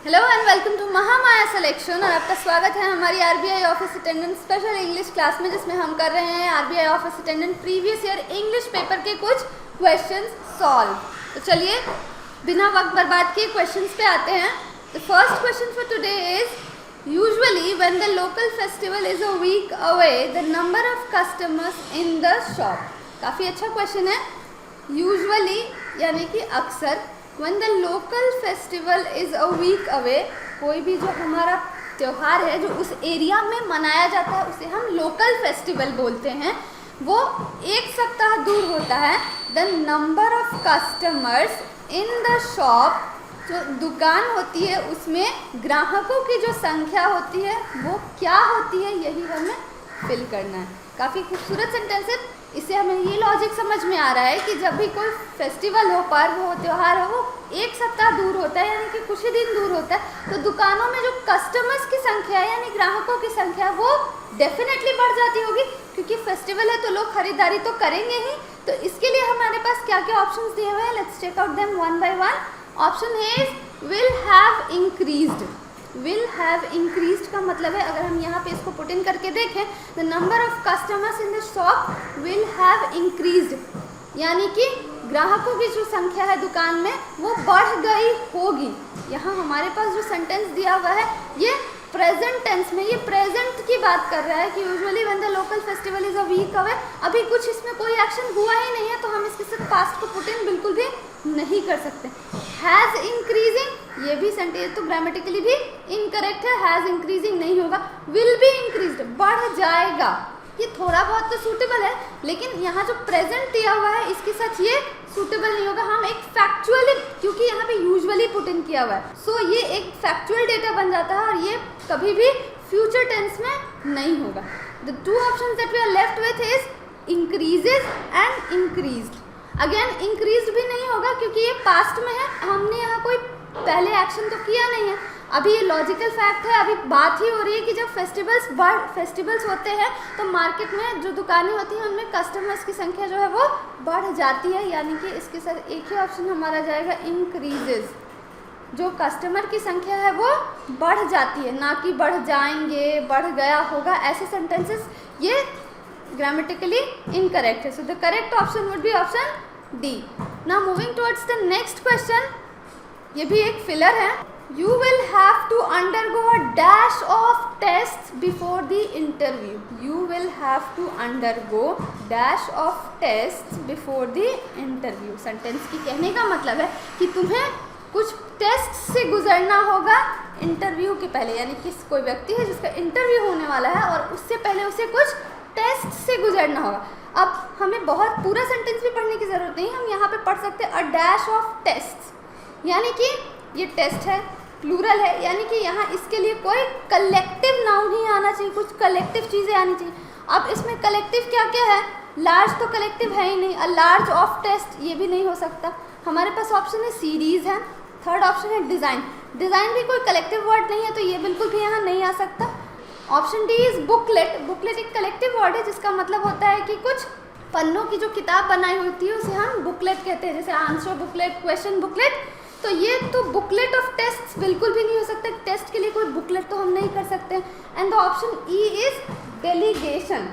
Hello and welcome to Mahamaya selection. और आपका स्वागत है हमारी RBI office attendant special English class में, जिसमें हम कर रहे हैं RBI office attendant previous year English paper के कुछ क्वेश्चंस सॉल्व। तो चलिए बिना वक्त बर्बाद किए क्वेश्चंस पे आते हैं। The first question for today is usually when the local festival is a week away the number of customers in the shop. काफ़ी अच्छा क्वेश्चन है। यूजुअली यानी कि अक्सर, when the local festival is a week away, कोई भी जो हमारा त्यौहार है जो उस एरिया में मनाया जाता है उसे हम लोकल फेस्टिवल बोलते हैं, वो एक सप्ताह दूर होता है। the number of customers in the shop, जो दुकान होती है उसमें ग्राहकों की जो संख्या होती है वो क्या होती है, यही हमें फिल करना है। काफ़ी खूबसूरत सेंटेंस है। इससे हमें ये लॉजिक समझ में आ रहा है कि जब भी कोई फेस्टिवल हो, पर्व हो, त्यौहार हो, वो एक सप्ताह दूर होता है, यानी कि कुछ ही दिन दूर होता है, तो दुकानों में जो कस्टमर्स की संख्या है यानी ग्राहकों की संख्या वो डेफिनेटली बढ़ जाती होगी, क्योंकि फेस्टिवल है तो लोग खरीदारी तो करेंगे ही। तो इसके लिए हमारे पास क्या क्या ऑप्शंस दिए हुए हैं, let's check out them one by one. Option A is will have increased. Will have increased का मतलब है, अगर हम यहाँ पे इसको पुट इन करके देखें, the number of customers in the shop will have increased, यानी कि ग्राहकों की जो संख्या है दुकान में वो बढ़ गई होगी। यहाँ हमारे पास जो सेंटेंस दिया हुआ है ये प्रेजेंट टेंस में, ये प्रेजेंट की बात कर रहा है कि usually when the local festival is a week away. अभी कुछ इसमें कोई एक्शन हुआ ही नहीं है, तो हम इसके साथ पास्ट को पुट इन बिल्कुल भी नहीं कर सकते। हैज़ इंक्रीजिंग, ये भी सेंटेंस तो ग्रामेटिकली भी इनकरेक्ट है, हैज़ इंक्रीजिंग नहीं होगा। विल बी इंक्रीज्ड, बढ़ जाएगा, ये थोड़ा बहुत तो सूटेबल है, लेकिन यहाँ जो प्रेजेंट दिया हुआ है इसके साथ ये सूटेबल नहीं होगा। हम एक फैक्चुअली, क्योंकि यहाँ पे यूजुअली पुट इन किया हुआ है, सो ये एक फैक्चुअल डेटा बन जाता है और ये कभी भी फ्यूचर टेंस में नहीं होगा। The two options that we are left with is increases and increased. Again increase भी नहीं होगा क्योंकि ये पास्ट में है, हमने यहाँ कोई पहले एक्शन तो किया नहीं है। अभी ये लॉजिकल फैक्ट है, अभी बात ही हो रही है कि जब फेस्टिवल्स होते हैं तो मार्केट में जो दुकानें होती हैं उनमें कस्टमर्स की संख्या जो है वो बढ़ जाती है, यानी कि इसके साथ एक ही ऑप्शन हमारा जाएगा इंक्रीजेज। जो कस्टमर की संख्या है वो बढ़ जाती है, ना कि बढ़ जाएंगे, बढ़ गया होगा, ऐसे सेंटेंसेस ये ग्रामेटिकली इनकरेक्ट है। So the correct option would be option D. Now moving towards the next question, ये भी एक फिलर है। You will have to undergo a dash of tests before the interview. You will have to undergo dash of tests before the interview. Sentence की कहने का मतलब है कि तुम्हें कुछ टेस्ट से गुजरना होगा इंटरव्यू के पहले, यानी कि कोई व्यक्ति है जिसका इंटरव्यू होने वाला है और उससे पहले उसे कुछ टेस्ट से गुजरना होगा। अब हमें बहुत पूरा सेंटेंस भी पढ़ने की ज़रूरत नहीं, हम यहाँ पे पढ़ सकते हैं अ डैश ऑफ टेस्ट, यानी कि ये टेस्ट है, प्लूरल है, यानी कि यहाँ इसके लिए कोई कलेक्टिव नाउन ही आना चाहिए, कुछ कलेक्टिव चीज़ें आनी चाहिए। अब इसमें कलेक्टिव क्या क्या है, लार्ज तो कलेक्टिव है ही नहीं, अ लार्ज ऑफ टेस्ट ये भी नहीं हो सकता। हमारे पास ऑप्शन है सीरीज़ है, थर्ड ऑप्शन है डिज़ाइन। डिज़ाइन भी कोई कलेक्टिव वर्ड नहीं है तो ये बिल्कुल भी यहाँ नहीं आ सकता। Option D is booklet. Booklet एक कलेक्टिव वर्ड है जिसका मतलब होता है कि कुछ पन्नों की जो किताब बनाई होती है उसे हम बुकलेट कहते हैं, जैसे आंसर बुकलेट, क्वेश्चन बुकलेट। तो ये तो बुकलेट ऑफ टेस्ट बिल्कुल भी नहीं हो सकता, टेस्ट के लिए कोई बुकलेट तो हम नहीं कर सकते। And the option E is delegation.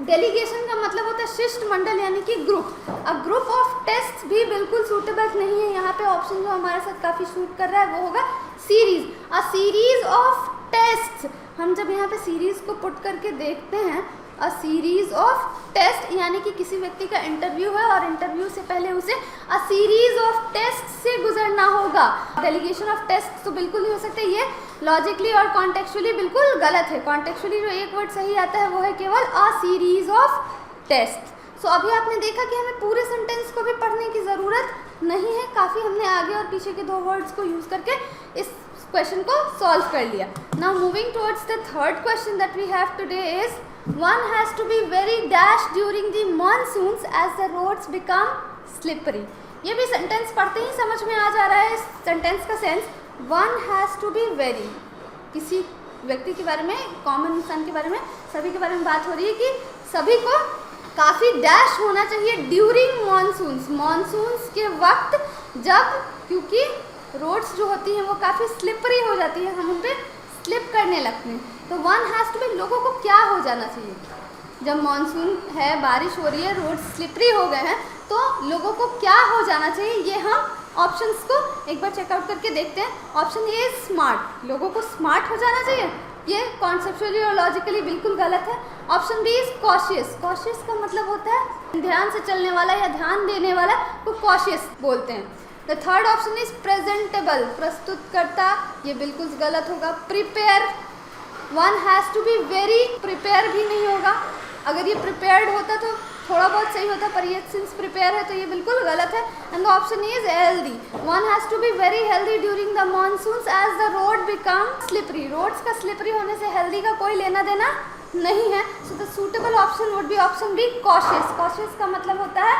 Delegation का मतलब होता है शिष्टमंडल, यानी कि group. A group of test भी बिल्कुल सूटेबल नहीं है। यहाँ पे ऑप्शन जो हमारे साथ काफ़ी सूट कर रहा है वो होगा series. A series of test, हम जब यहाँ पे सीरीज को पुट करके देखते हैं, अ सीरीज ऑफ टेस्ट यानी कि किसी व्यक्ति का इंटरव्यू है और इंटरव्यू से पहले उसे अ सीरीज ऑफ टेस्ट से गुजरना होगा। डेलीगेशन ऑफ टेस्ट तो बिल्कुल नहीं हो सकता, ये लॉजिकली और कॉन्टेक्चुअली बिल्कुल गलत है। कॉन्टेक्चुअली जो एक वर्ड सही आता है वो है केवल अ सीरीज ऑफ टेस्ट। सो अभी आपने देखा कि हमें पूरे सेंटेंस को भी पढ़ने की ज़रूरत नहीं है, काफ़ी हमने आगे और पीछे के दो वर्ड्स को यूज़ करके इस क्वेश्चन को सॉल्व कर लिया। Now moving towards the third question that we have today is one has to be very dash during the monsoons as the roads become slippery. ये भी सेंटेंस पढ़ते ही समझ में आ जा रहा है इस सेंटेंस का sense. one has to be very, किसी व्यक्ति के बारे में, कॉमन इंसान के बारे में, सभी के बारे में बात हो रही है कि सभी को काफ़ी डैश होना चाहिए ड्यूरिंग मानसून्स, मानसून्स के वक्त, जब क्योंकि रोड्स जो होती हैं वो काफ़ी स्लिपरी हो जाती है, हम उन पर स्लिप करने लगते हैं। तो वन हैज़ टू बी, लोगों को क्या हो जाना चाहिए? जब मानसून है, बारिश हो रही है, रोड स्लिपरी हो गए हैं, तो लोगों को क्या हो जाना चाहिए? ये हम ऑप्शंस को एक बार चेकआउट करके देखते हैं। ऑप्शन ए स्मार्ट, लोगों को स्मार्ट हो जाना चाहिए, ये कॉन्सेप्चुअली और लॉजिकली बिल्कुल गलत है। Option B is cautious, cautious का मतलब होता है ध्यान से चलने वाला या ध्यान देने वाला को कॉशियस बोलते हैं। The third option is presentable, प्रस्तुत करता, ये बिल्कुल गलत होगा। Prepare, one has to be very, prepare भी नहीं होगा, अगर ये प्रिपेयर्ड होता तो थोड़ा बहुत सही होता, पर ये सिंस प्रिपेयर है तो ये बिल्कुल गलत है। And the option is healthy, one has to be very healthy during the monsoons as the road become slippery, roads का स्लिपरी होने से हेल्दी का कोई लेना देना नहीं है। So the suitable option would be option B cautious. Cautious का मतलब होता है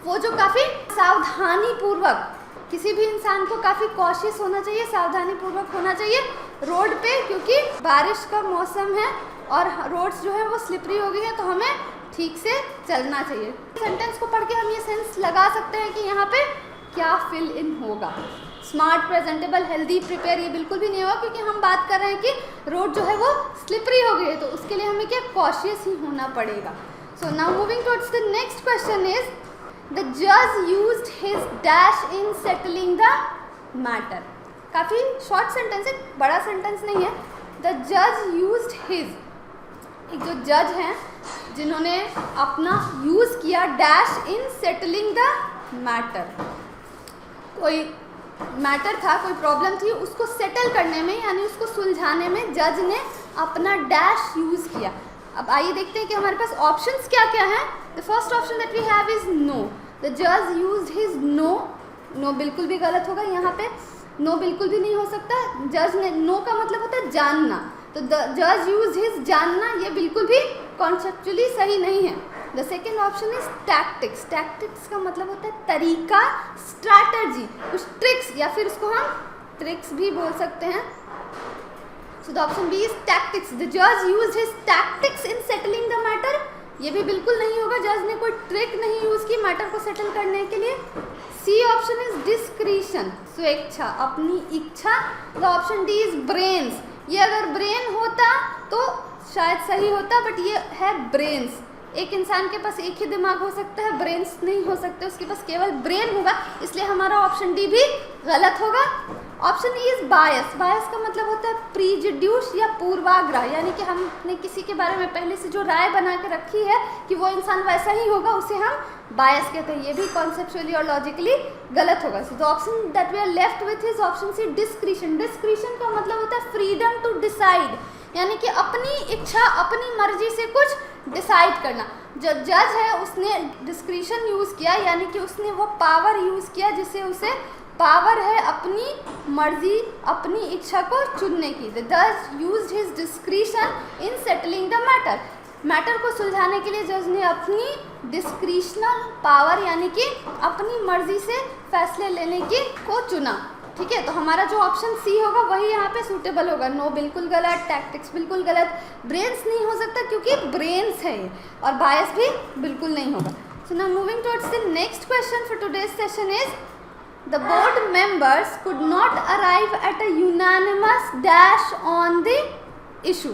वो जो काफ़ी सावधानी पूर्वक, किसी भी इंसान को काफ़ी कॉशियस होना चाहिए, सावधानी पूर्वक होना चाहिए रोड पे, क्योंकि बारिश का मौसम है और रोड्स जो है वो स्लिपरी हो गई है, तो हमें ठीक से चलना चाहिए। सेंटेंस को पढ़ के हम ये सेंस लगा सकते हैं कि यहाँ पे क्या फिल इन होगा। स्मार्ट, प्रेजेंटेबल, हेल्दी, प्रिपेयर, ये बिल्कुल भी नहीं होगा, क्योंकि हम बात कर रहे हैं कि रोड जो है वो स्लिपरी हो गई है, तो उसके लिए हमें क्या कॉशियस ही होना पड़ेगा। So now moving towards the next question is the जज used his dash in settling the matter. काफ़ी शॉर्ट सेंटेंस है, बड़ा सेंटेंस नहीं है। द जज यूज्ड हिज, एक जो जज हैं जिन्होंने अपना यूज़ किया dash in settling the matter, कोई मैटर था, कोई प्रॉब्लम थी, उसको सेटल करने में यानी उसको सुलझाने में जज ने अपना डैश यूज़ किया। अब आइए देखते हैं कि हमारे पास ऑप्शंस क्या क्या हैं। The first option that we have is no, the जज यूज्ड हिज नो, नो बिल्कुल भी गलत होगा, यहाँ पे नो बिल्कुल भी नहीं हो सकता। जज ने, नो का मतलब होता है जानना, तो द जज यूज हिज, जानना, ये बिल्कुल भी कॉन्सेप्चुअली सही नहीं है। The second option is tactics, tactics का मतलब होता है तरीका, स्ट्रैटेजी, कुछ ट्रिक्स, या फिर उसको हम ट्रिक्स भी बोल सकते हैं। So the option B is tactics, the जज use his tactics in settling the matter, ये भी बिल्कुल नहीं होगा, जज ने कोई ट्रिक नहीं यूज की मैटर को सेटल करने के लिए। सी ऑप्शन इज डिस्क्रीशन, स्वेच्छा, अपनी इच्छा। The option D is brains, ये अगर ब्रेन होता तो शायद सही होता, बट ये है ब्रेन्स। एक इंसान के पास एक ही दिमाग हो सकता है, ब्रेन्स नहीं हो सकते, उसके पास केवल ब्रेन होगा, इसलिए हमारा ऑप्शन डी भी गलत होगा। ऑप्शन ई इज बायस, बायस का मतलब होता है प्रीजुड्यूस या पूर्वाग्रह, यानी कि हमने किसी के बारे में पहले से जो राय बना के रखी है कि वो इंसान वैसा ही होगा, उसे हम बायस कहते हैं, ये भी कॉन्सेप्चुअली और लॉजिकली गलत होगा। So the option that we are left with is option C discretion. Discretion का मतलब होता है फ्रीडम टू डिसाइड, यानी कि अपनी इच्छा, अपनी मर्जी से कुछ डिसाइड करना। जो जज है उसने डिस्क्रिशन यूज़ किया, यानी कि उसने वो पावर यूज़ किया जिससे उसे पावर है अपनी मर्जी, अपनी इच्छा को चुनने की। द जज used his discretion in settling the matter, matter को सुलझाने के लिए जज ने अपनी डिस्क्रिशनल पावर यानी कि अपनी मर्जी से फैसले लेने की को चुना। ठीक है, तो हमारा जो ऑप्शन सी होगा वही यहाँ पे सूटेबल होगा। नो बिल्कुल गलत, टैक्टिक्स बिल्कुल गलत, ब्रेन्स नहीं हो सकता क्योंकि ब्रेन्स है ये, और बायस भी बिल्कुल नहीं होगा। सो now moving towards the next question for today's session is the board members could not arrive at a unanimous dash on the issue।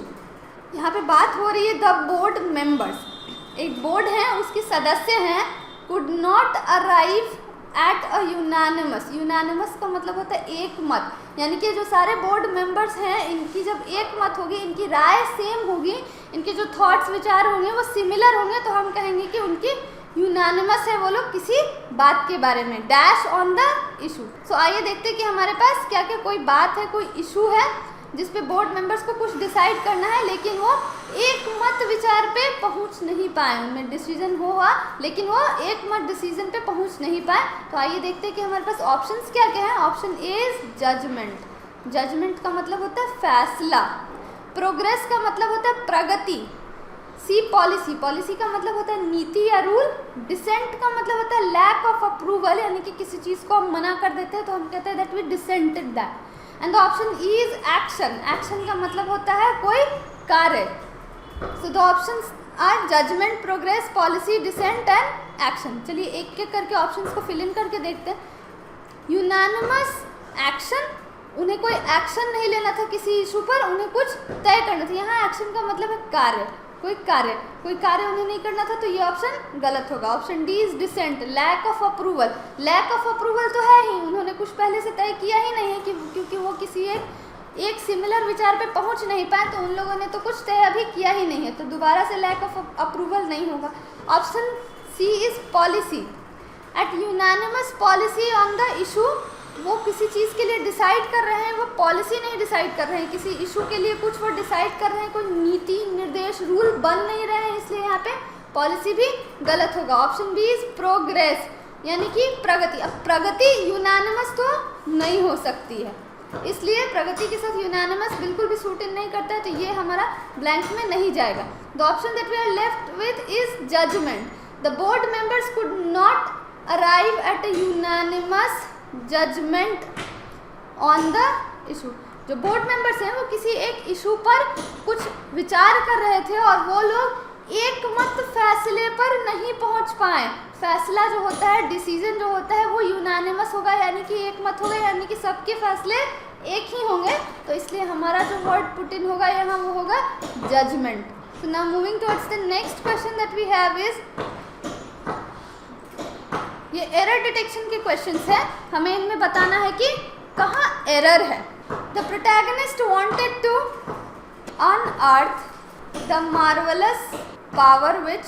यहाँ पे बात हो रही है द बोर्ड मेंबर्स, एक बोर्ड है उसके सदस्य हैं, could not arrive at a unanimous, unanimous का मतलब होता है एक मत, यानी कि जो सारे बोर्ड मेंबर्स हैं इनकी जब एक मत होगी, इनकी राय सेम होगी, इनके जो थॉट्स विचार होंगे वो सिमिलर होंगे, तो हम कहेंगे कि उनकी यूनानिमस है वो लोग किसी बात के बारे में, डैश ऑन द इशू। सो आइए देखते हैं कि हमारे पास क्या क्या कोई बात है, कोई इशू है जिस पे बोर्ड मेंबर्स को कुछ डिसाइड करना है, लेकिन वो एक मत विचार पे पहुंच नहीं पाए, उनमें डिसीजन हुआ लेकिन वो एक मत डिसीजन पे पहुंच नहीं पाए। तो आइए देखते हैं कि हमारे पास ऑप्शंस क्या क्या हैं। Option A is judgement, judgement का मतलब होता है फैसला। प्रोग्रेस का मतलब होता है प्रगति। सी पॉलिसी, पॉलिसी का मतलब होता है नीति या रूल। डिसेंट का मतलब होता है लैक ऑफ अप्रूवल, यानी कि किसी चीज़ को हम मना कर देते हैं तो हम कहते हैं that we dissented that. And the option E is action, action का मतलब होता है कोई कार्य। So the options are judgement, progress, policy, dissent and action. चलिए एक एक करके ऑप्शंस को फिल इन करके देखते हैं। यूनानिमस एक्शन, उन्हें कोई एक्शन नहीं लेना था किसी इशू पर, उन्हें कुछ तय करना था। यहाँ एक्शन का मतलब है कार्य, कोई कार्य उन्हें नहीं करना था, तो ये ऑप्शन गलत होगा। Option D is dissent, lack of approval. Lack of approval तो है ही, उन्होंने कुछ पहले से तय किया ही नहीं है कि क्योंकि वो किसी एक सिमिलर विचार पे पहुंच नहीं पाए, तो उन लोगों ने तो कुछ तय अभी किया ही नहीं है, तो दोबारा से लैक ऑफ अप्रूवल नहीं होगा। Option C is policy, at unanimous policy on the issue. वो किसी चीज़ के लिए डिसाइड कर रहे हैं, वो पॉलिसी नहीं डिसाइड कर रहे हैं, किसी इशू के लिए कुछ वो डिसाइड कर रहे हैं, कोई नीति निर्देश रूल बन नहीं रहे हैं, इसलिए यहाँ पे पॉलिसी भी गलत होगा। ऑप्शन बी इज प्रोग्रेस, यानी कि प्रगति। अब प्रगति यूनानिमस तो नहीं हो सकती है, इसलिए प्रगति के साथ यूनानिमस बिल्कुल भी सूट इन नहीं करता है, तो ये हमारा ब्लैंक में नहीं जाएगा। The option that we are left with is judgement. The board members could not arrive at a unanimous judgement on the issue. जो बोर्ड मेंबर्स हैं वो किसी एक इशू पर कुछ विचार कर रहे थे और वो लोग एक मत फैसले पर नहीं पहुंच पाए। फैसला जो होता है, डिसीजन जो होता है, वो यूनानिमस होगा, यानी कि एक मत होगा, यानी कि सबके फैसले एक ही होंगे, तो इसलिए हमारा जो वर्ड पुट इन होगा यहाँ वो होगा judgement. So now moving towards the next question that we have is, ये एरर डिटेक्शन के क्वेश्चंस है, हमें इनमें बताना है कि कहाँ एरर है। The protagonist wanted to unearth the marvellous power which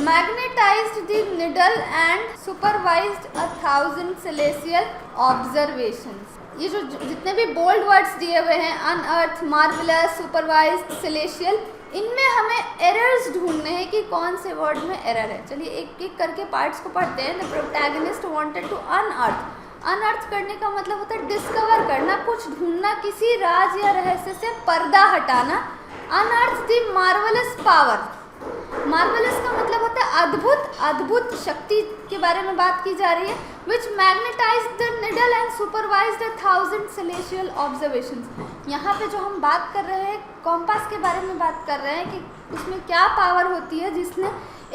magnetized the needle and supervised 1000 celestial observations। ये जो जितने भी बोल्ड वर्ड्स दिए हुए हैं, अनअर्थ, मार्वलस, सुपरवाइज्ड, सेलेशियल, इनमें हमें एरर्स ढूंढने हैं कि कौन से वर्ड में एरर है। चलिए एक एक करके पार्ट्स को पढ़ते हैं। The protagonist wanted to unearth. Unearth करने का मतलब होता है डिस्कवर करना, कुछ ढूंढना, किसी राज या रहस्य से पर्दा हटाना। Unearth the marvellous power. Marvellous का मतलब होता है अद्भुत, अद्भुत शक्ति के बारे में बात की जा रही है। Which magnetised the needle and supervised 1000 celestial observations. यहाँ पे जो हम बात कर रहे हैं कॉम्पास के बारे में बात कर रहे हैं कि उसमें क्या पावर होती है जिसने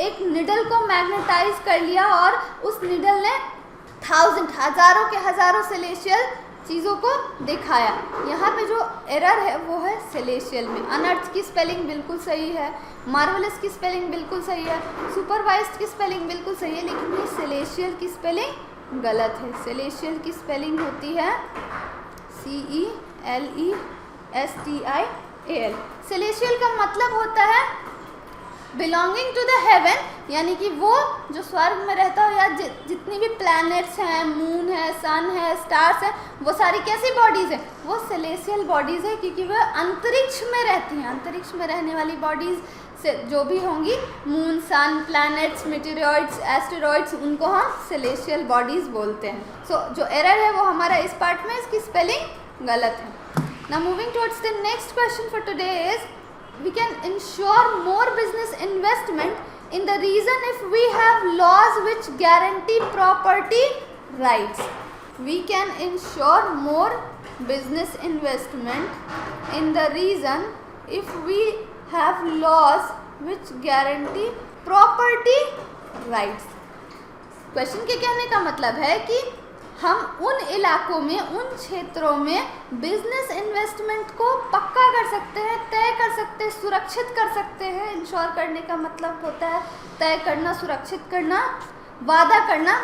एक निडल को मैग्नेटाइज कर लिया और उस निडल ने 1000 हजारों के हजारों सेलेशियल चीज़ों को दिखाया। यहाँ पे जो एरर है वो है सेलेशियल में। अनअर्थ की स्पेलिंग बिल्कुल सही है, मार्वलस की स्पेलिंग बिल्कुल सही है, सुपरवाइज्ड की स्पेलिंग बिल्कुल सही है, लेकिन ये सेलेशियल की स्पेलिंग गलत है। सेलेशियल की स्पेलिंग होती है CELESTIAL। सेलेशियल का मतलब होता है बिलोंगिंग टू द हेवन, यानी कि वो जो स्वर्ग में रहता हो, या जितनी भी प्लैनेट्स हैं, मून है, सन है, स्टार्स हैं, वो सारी कैसी बॉडीज़ हैं, वो सेलेशियल बॉडीज़ है, क्योंकि वह अंतरिक्ष में रहती हैं। अंतरिक्ष में रहने वाली बॉडीज़ से जो भी होंगी, मून, सन, प्लैनेट्स, मेटेरॉइड्स, एस्टेरॉइड्स, उनको हम सेलेशियल बॉडीज़ बोलते हैं। सो जो एरर है वो हमारा इस पार्ट में, इसकी स्पेलिंग गलत है। Now moving towards the next question for today is, we can ensure more business investment in the region if we have laws which guarantee property rights. We can ensure more business investment in the region if we have laws which guarantee property rights. Question के कहने का मतलब है कि हम उन इलाकों में, उन क्षेत्रों में बिजनेस इन्वेस्टमेंट को पक्का कर सकते हैं, तय कर सकते हैं, सुरक्षित कर सकते हैं। इंश्योर करने का मतलब होता है तय करना, सुरक्षित करना, वादा करना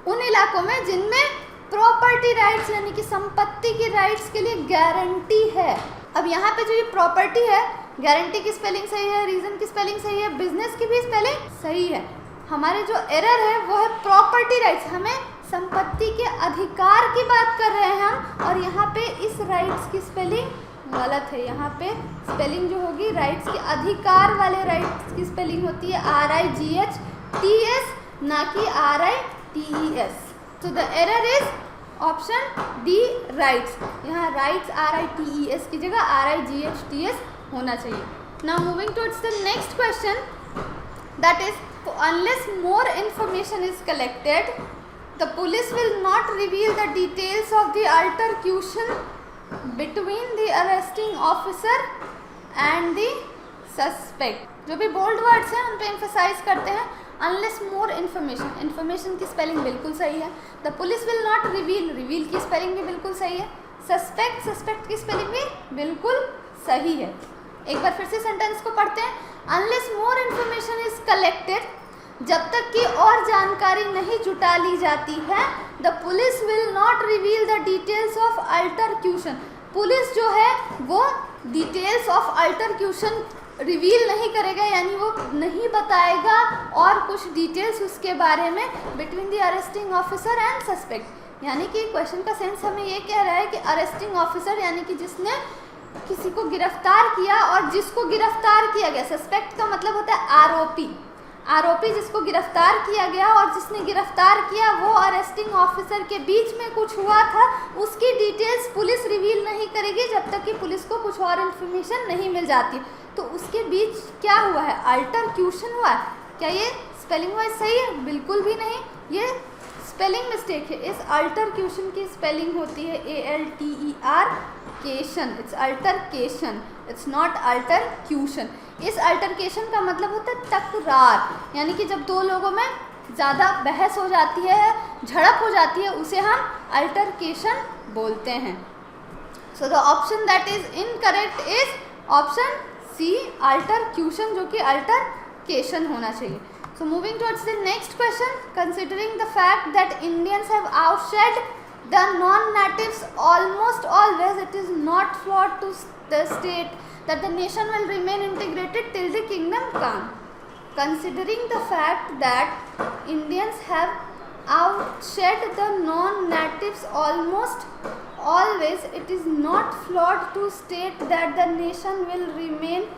उन इलाकों में जिनमें प्रॉपर्टी राइट्स यानी कि संपत्ति की राइट्स के लिए गारंटी है। अब यहाँ पे जो ये प्रॉपर्टी है, गारंटी की स्पेलिंग सही है, रीजन की स्पेलिंग सही है, बिजनेस की भी स्पेलिंग सही है। हमारे जो एरर है वो है प्रॉपर्टी राइट्स। हमें संपत्ति के अधिकार की बात कर रहे हैं हम, और यहाँ पे इस राइट्स की स्पेलिंग गलत है। यहाँ पे स्पेलिंग जो होगी राइट्स के अधिकार वाले राइट्स की स्पेलिंग होती है RIGHTS, ना कि RITES। तो the error is option D, rights. यहाँ राइट्स RITES की जगह RIGHTS होना चाहिए। Now moving towards the next question, that is, unless more information is collected, the police will not reveal the details of the altercation between the arresting officer and the suspect। जो भी bold words हैं उन पे emphasise करते हैं। Unless more information, information की spelling बिल्कुल सही है। The police will not reveal, reveal की स्पेलिंग भी बिल्कुल सही है। सस्पेक्ट, सस्पेक्ट की स्पेलिंग भी बिल्कुल सही है। एक बार फिर से सेंटेंस को पढ़ते हैं। Unless more information is collected, जब तक कि और जानकारी नहीं जुटा ली जाती है, the police will not reveal the details of altercution, police जो है वो डिटेल्स ऑफ अल्टरक्यूशन रिवील नहीं करेगा, यानी वो नहीं बताएगा और कुछ डिटेल्स उसके बारे में between the arresting officer and suspect. यानी कि क्वेश्चन का सेंस हमें ये कह रहा है कि अरेस्टिंग ऑफिसर यानी कि जिसने किसी को गिरफ्तार किया और जिसको गिरफ्तार किया गया, सस्पेक्ट का मतलब होता है आरोपी, आरोपी जिसको गिरफ्तार किया गया और जिसने गिरफ्तार किया वो अरेस्टिंग ऑफिसर के बीच में कुछ हुआ था, उसकी डिटेल्स पुलिस रिवील नहीं करेगी जब तक कि पुलिस को कुछ और इन्फॉर्मेशन नहीं मिल जाती। तो उसके बीच क्या हुआ है, अल्टरक्यूशन हुआ है। क्या ये स्पेलिंग वाइज सही है? बिल्कुल भी नहीं, ये स्पेलिंग मिस्टेक है। इस अल्टरक्यूशन की स्पेलिंग होती है ALTER केशन, it's altercation, it's not altercution. इस अल्टरकेशन का मतलब होता है तकरार, यानी कि जब दो लोगों में ज़्यादा बहस हो जाती है, झड़प हो जाती है, उसे हम अल्टरकेशन बोलते हैं। So the option that is incorrect is option C, altercution, जो कि अल्टरकेशन होना चाहिए। So moving towards the next question, considering the fact that Indians have outshed the non-natives almost always, it is not flawed to the state that the nation will remain integrated till the kingdom come. Considering the fact that Indians have outshed the non-natives almost always, it is not flawed to state that the nation will remain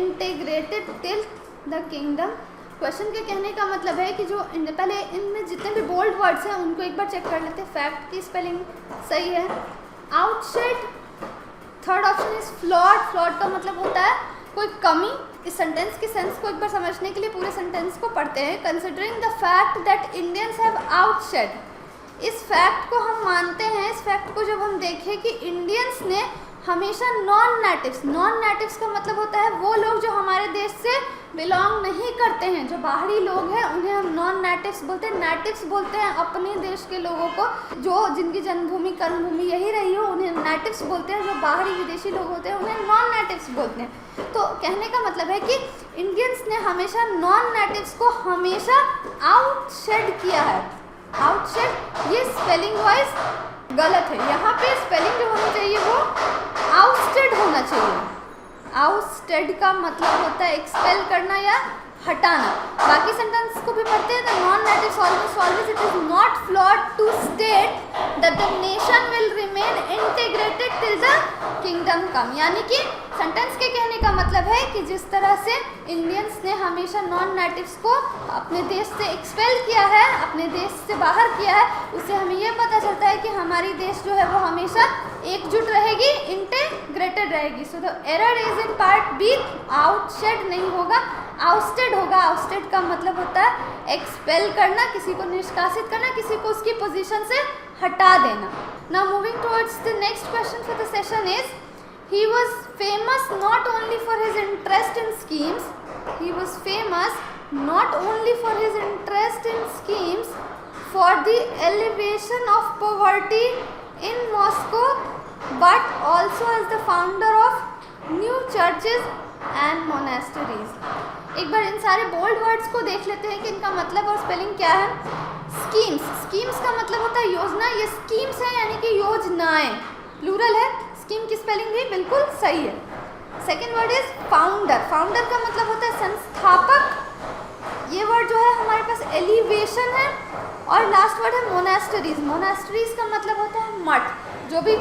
integrated till the kingdom. Question के कहने का मतलब है कि जो पहले इनमें जितने भी बोल्ड वर्ड्स हैं उनको एक बार चेक कर लेते हैं। फैक्ट की स्पेलिंग सही है। Outshed, third option is flawed, flawed का मतलब होता है कोई कमी। इस सेंटेंस के सेंस को एक बार समझने के लिए पूरे सेंटेंस को पढ़ते हैं। Considering the fact that Indians have outshed, इस फैक्ट को हम मानते हैं, इस फैक्ट को जब हम देखें कि इंडियंस ने हमेशा नॉन नेटिव्स, नॉन नेटिव्स का मतलब होता है वो लोग जो हमारे देश से बिलोंग नहीं करते हैं, जो बाहरी लोग हैं उन्हें हम नॉन नेटिव्स बोलते हैं। नेटिव्स बोलते हैं अपने देश के लोगों को, जो जिनकी जन्मभूमि कर्मभूमि यही रही हो उन्हें नेटिव्स बोलते हैं। जो बाहरी विदेशी लोग होते हैं उन्हें नॉन नेटिव्स बोलते हैं। तो कहने का मतलब है कि इंडियंस ने हमेशा नॉन नेटिव्स को हमेशा आउटशेड किया है। आउटशेड ये स्पेलिंग वाइज गलत है, यहाँ पे स्पेलिंग जो होनी चाहिए वो आउटस्टेड होना चाहिए। आउटस्टेड का मतलब होता है एक्सपेल करना या हटाना। बाकी सेंटेंस को भी पढ़ते हैं। The non natives almost always, it is not flawed to state that the nation will remain integrated till the kingdom come, यानी कि सेंटेंस के कहने का मतलब है कि जिस तरह से इंडियंस ने हमेशा नॉन नेटिव्स को अपने देश से एक्सपेल किया है, अपने देश से बाहर किया है, उससे हमें यह पता चलता है कि हमारी देश जो है वो हमेशा एकजुट रहेगी, इंटीग्रेटेड रहेगी। So the error is in part B, outshed नहीं होगा, आउटस्टेड होगा। आउटस्टेड का मतलब होता है एक्सपेल करना, किसी को निष्कासित करना, किसी को उसकी पोजीशन से हटा देना। Now moving towards the next question for the session is, he was famous not only for his interest in schemes, he was famous not only for his interest in schemes for the elevation of poverty in Moscow, but also as the founder of new churches and monasteries. एक बार इन सारे bold words को देख लेते हैं कि इनका मतलब और स्पेलिंग क्या है। स्कीम्स, स्कीम्स का मतलब होता है योजना, ये स्कीम्स है यानी कि योजनाएं, प्लूरल है। स्कीम की स्पेलिंग भी बिल्कुल सही है। Second word is founder, founder का मतलब होता है संस्थापक, ये वर्ड जो है हमारे पास एलिवेशन है। और लास्ट वर्ड है मोनास्टरीज, मोनास्टरीज का मतलब होता है मठ, जो भी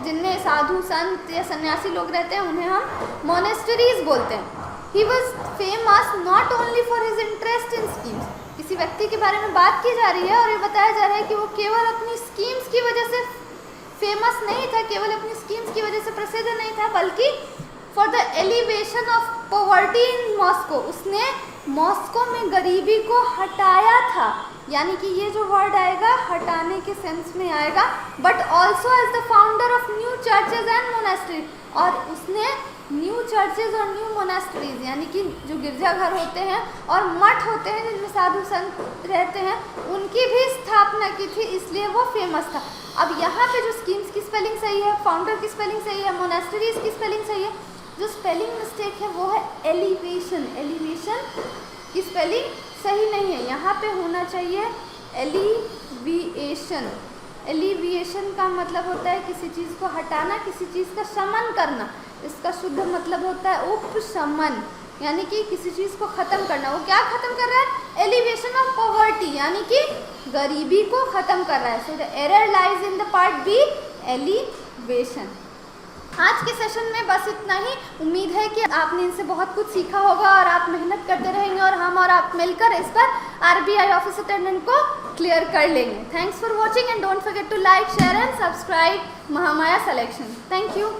जिनमें साधु संत या सन्यासी लोग रहते हैं उन्हें हम मोनेस्टरीज बोलते हैं। He was famous not only for his interest in schemes, किसी व्यक्ति के बारे में बात की जा रही है और ये बताया जा रहा है कि वो केवल अपनी स्कीम्स की वजह से फेमस नहीं था, केवल अपनी स्कीम्स की वजह से प्रसिद्ध नहीं था, बल्कि for the elevation of poverty in Moscow, उसने मॉस्को में गरीबी को हटाया था। यानी कि ये जो वर्ड आएगा हटाने के सेंस में आएगा, but also as the founder of new churches and monastery, और उसने न्यू चर्चेज और न्यू मोनेस्ट्रीज यानी कि जो गिरजाघर होते हैं और मठ होते हैं जिनमें साधु संत रहते हैं, उनकी भी स्थापना की थी, इसलिए वो फेमस था। अब यहाँ पे जो स्कीम्स की स्पेलिंग सही है, फाउंडर की स्पेलिंग सही है, मोनेस्ट्रीज की स्पेलिंग सही है, जो स्पेलिंग मिस्टेक है वो है एलिवेशन। एलिवेशन की स्पेलिंग सही नहीं है, यहाँ पे होना चाहिए एलिविएशन। एलिविएशन का मतलब होता है किसी चीज़ को हटाना, किसी चीज़ का शमन करना। इसका शुद्ध मतलब होता है उपशमन, यानी कि किसी चीज़ को ख़त्म करना। वो क्या ख़त्म कर रहा है? एलिवेशन ऑफ पॉवर्टी, यानी कि गरीबी को ख़त्म कर रहा है। So the error lies in the part B, elevation. आज के सेशन में बस इतना ही। उम्मीद है कि आपने इनसे बहुत कुछ सीखा होगा और आप मेहनत करते रहेंगे और हम और आप मिलकर इस पर आरबीआई ऑफिस अटेंडेंट को क्लियर कर लेंगे। Thanks for watching and don't forget to like, share and subscribe Mahamaya selection. Thank you.